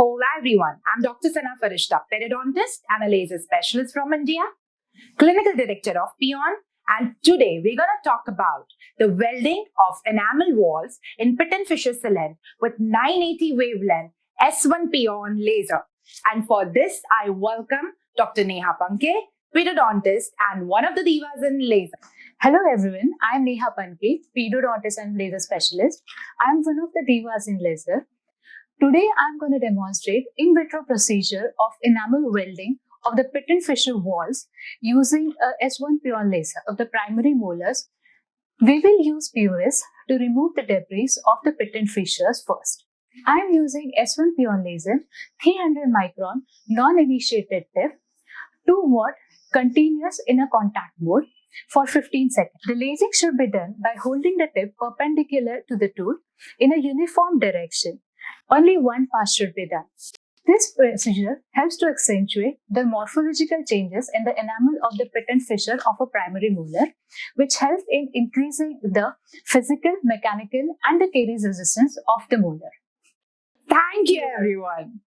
Hello everyone, I'm Dr. Sana Farishta, Pedodontist and a Laser Specialist from India, Clinical Director of PIOON, and today we're going to talk about the welding of enamel walls in pit and fissure cylinder with 980 wavelength S1 PIOON Laser. And for this, I welcome Dr. Neha Pankey, Pedodontist and one of the Divas in Laser. Hello everyone, I am Neha Pankey, Pedodontist and Laser Specialist. I am one of the Divas in Laser. Today I am going to demonstrate in vitro procedure of enamel welding of the pit and fissure walls using a S1 PIOON laser of the primary molars. We will use POS to remove the debris of the pit and fissures first. I am using S1 PIOON laser 300 micron non-initiated tip 2 watt continuous in a contact mode for 15 seconds. The lasing should be done by holding the tip perpendicular to the tool in a uniform direction. Only one pass should be done. This procedure helps to accentuate the morphological changes in the enamel of the pit and fissure of a primary molar, which helps in increasing the physical, mechanical, and the caries resistance of the molar. Thank you, everyone.